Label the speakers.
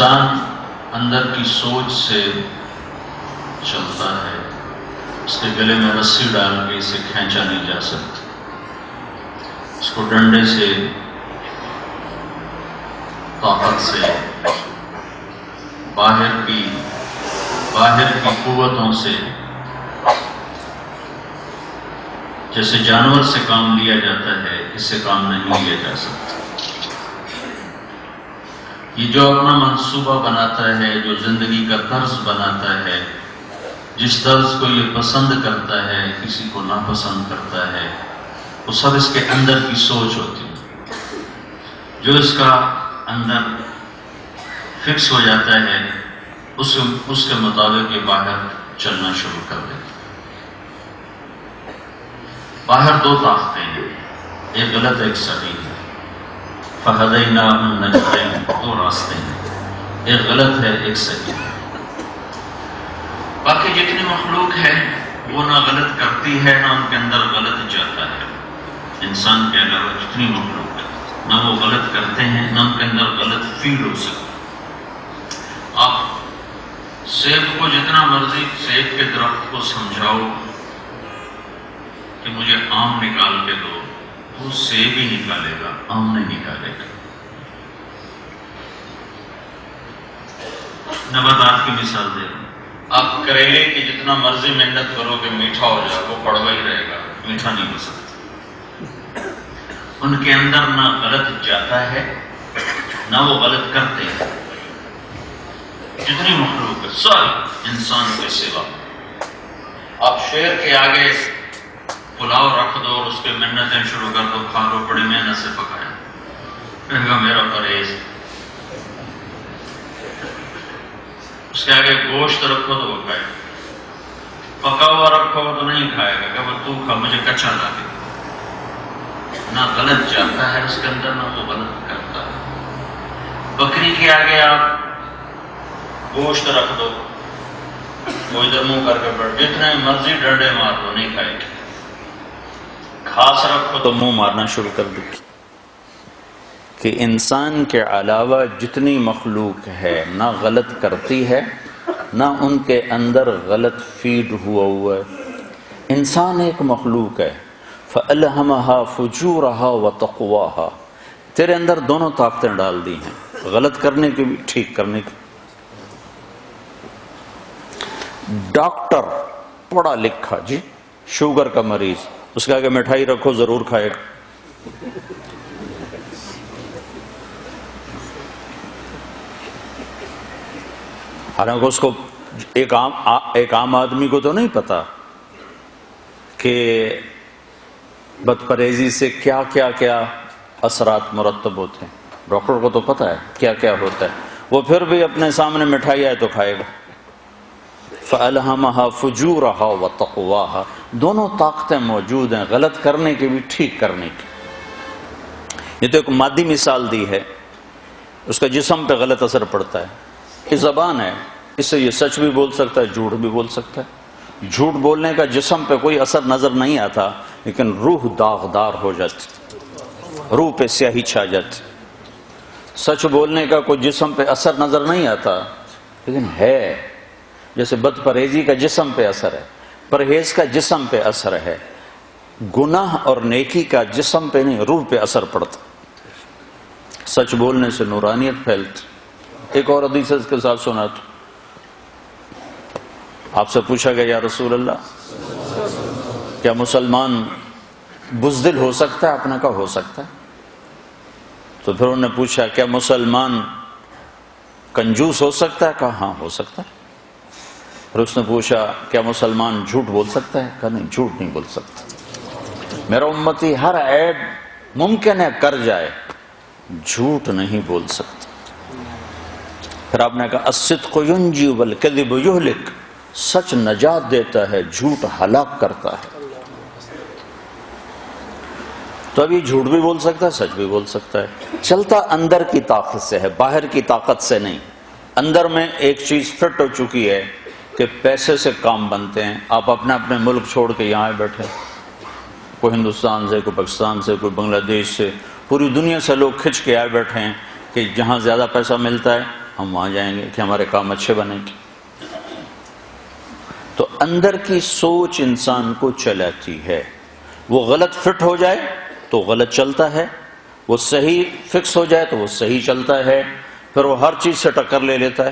Speaker 1: انسان اندر کی سوچ سے چلتا ہے، اس کے گلے میں رسی ڈال کے اسے کھینچا نہیں جا سکتا، اس کو ڈنڈے سے، طاقت سے، باہر کی قوتوں سے، جیسے جانور سے کام لیا جاتا ہے، اس سے کام نہیں لیا جا سکتا۔ یہ جو اپنا منصوبہ بناتا ہے، جو زندگی کا طرز بناتا ہے، جس طرز کو یہ پسند کرتا ہے، کسی کو ناپسند کرتا ہے، وہ سب اس کے اندر کی سوچ ہوتی ہے۔ جو اس کا اندر فکس ہو جاتا ہے، اس کے مطابق یہ باہر چلنا شروع کر دیتا ہے۔ باہر دو طاقتیں ہیں، ایک غلط ایک صحیح ہے۔ فَهَدَيْنَاهُ النَّجْدَيْنِ، دو راستے ہیں، ایک غلط ہے ایک صحیح ہے۔ باقی جتنی مخلوق ہے وہ نہ غلط کرتی ہے نہ ان کے اندر غلط جاتا ہے۔ انسان کے علاوہ جتنی مخلوق ہے نہ وہ غلط کرتے ہیں نہ ان کے اندر غلط فیل ہو سکتا۔ آپ سیب کو جتنا مرضی سیب کے درخت کو سمجھاؤ کہ مجھے آم نکال کے دو، وہ سیب ہی نکالے گا، آم نہیں نکالے گا۔ نباتات کی مثال دے رہا ہوں، آپ کریلے کی جتنا مرضی محنت کرو کہ میٹھا ہو جائے، وہ کڑوا ہی رہے گا، میٹھا نہیں ہو سکتا۔ ان کے اندر نہ غلط جاتا ہے نہ وہ غلط کرتے ہیں۔ جتنی مخلوق ہے ساری انسان کے سوا، آپ شیر کے آگے پلاؤ رکھ دو اور اس کے منتیں شروع کر دو، کھا لو، بڑی محنت سے پکایا، کہے گا میرا پرہیز۔ اس کے آگے گوشت رکھو تو وہ کھائے، پکا ہوا رکھو تو نہیں کھائے گا، کہ وہ تو کھا، مجھے کچا لا کے۔ نہ غلط جاتا ہے اس کے اندر نہ وہ غلط کرتا ہے۔ بکری کے آگے آپ گوشت رکھ دو، وہ ادھر منہ کر کے بیٹھ، جتنے مرضی ڈنڈے مار دو نہیں کھائے گی۔ گھاس رکھو تو منہ مارنا شروع کر دے گی۔ کہ انسان کے علاوہ جتنی مخلوق ہے نہ غلط کرتی ہے نہ ان کے اندر غلط فیڈ ہوا ہے۔ انسان ایک مخلوق ہے، فَأَلْهَمَهَا فُجُورَهَا وَتَقْوَاهَا، تیرے اندر دونوں طاقتیں ڈال دی ہیں، غلط کرنے کی بھی ٹھیک کرنے کی۔ ڈاکٹر پڑھا لکھا جی، شوگر کا مریض، اس کے آگے مٹھائی رکھو ضرور کھائے گا۔ حالانکہ اس کو ایک عام آدمی کو تو نہیں پتا کہ بد پرہیزی سے کیا کیا اثرات مرتب ہوتے ہیں۔ ڈاکٹر کو تو پتا ہے کیا کیا ہوتا ہے، وہ پھر بھی اپنے سامنے مٹھائی آئے تو کھائے گا۔ فَأَلْهَمَهَا فُجُورَهَا وَتَقْوَاهَا، دونوں طاقتیں موجود ہیں، غلط کرنے کی بھی ٹھیک کرنے کی۔ یہ تو ایک مادی مثال دی ہے، اس کا جسم پہ غلط اثر پڑتا ہے۔ یہ زبان ہے، اس سے یہ سچ بھی بول سکتا ہے، جھوٹ بھی بول سکتا ہے۔ جھوٹ بولنے کا جسم پہ کوئی اثر نظر نہیں آتا، لیکن روح داغدار ہو جاتی، روح پہ سیاہی چھا جاتی۔ سچ بولنے کا کوئی جسم پہ اثر نظر نہیں آتا، لیکن ہے، جیسے بد پرہیزی کا جسم پہ اثر ہے، پرہیز کا جسم پہ اثر ہے، گناہ اور نیکی کا جسم پہ نہیں، روح پہ اثر پڑتا۔ سچ بولنے سے نورانیت پھیلتی۔ ایک اور حدیث اس کے ساتھ سناتا، آپ سے پوچھا گیا یا رسول اللہ کیا مسلمان بزدل ہو سکتا ہے؟ آپ نے کہا ہو سکتا ہے۔ تو پھر انہوں نے پوچھا کیا مسلمان کنجوس ہو سکتا ہے؟ کہا ہاں ہو سکتا ہے۔ پھر اس نے پوچھا کیا مسلمان جھوٹ بول سکتا ہے؟ کہا نہیں، جھوٹ نہیں بول سکتا۔ میرا امتی ہر عیب ممکن ہے کر جائے، جھوٹ نہیں بول سکتا۔ پھر آپ نے کہا الصدق ینجی والکذب یہلک، سچ نجات دیتا ہے، جھوٹ ہلاک کرتا ہے۔ تو اب یہ جھوٹ بھی بول سکتا ہے، سچ بھی بول سکتا ہے۔ چلتا اندر کی طاقت سے ہے، باہر کی طاقت سے نہیں۔ اندر میں ایک چیز فٹ ہو چکی ہے کہ پیسے سے کام بنتے ہیں۔ آپ اپنے اپنے ملک چھوڑ کے یہاں بیٹھے، کوئی ہندوستان سے، کوئی پاکستان سے، کوئی بنگلہ دیش سے، پوری دنیا سے لوگ کھنچ کے آئے بیٹھے ہیں کہ جہاں زیادہ پیسہ ملتا ہے
Speaker 2: ہم وہاں جائیں گے کہ ہمارے کام اچھے بنیں گے. تو اندر کی سوچ انسان کو چلاتی ہے. وہ غلط فٹ ہو جائے تو غلط چلتا ہے، وہ صحیح فکس ہو جائے تو وہ صحیح چلتا ہے، پھر وہ ہر چیز سے ٹکر لے لیتا ہے.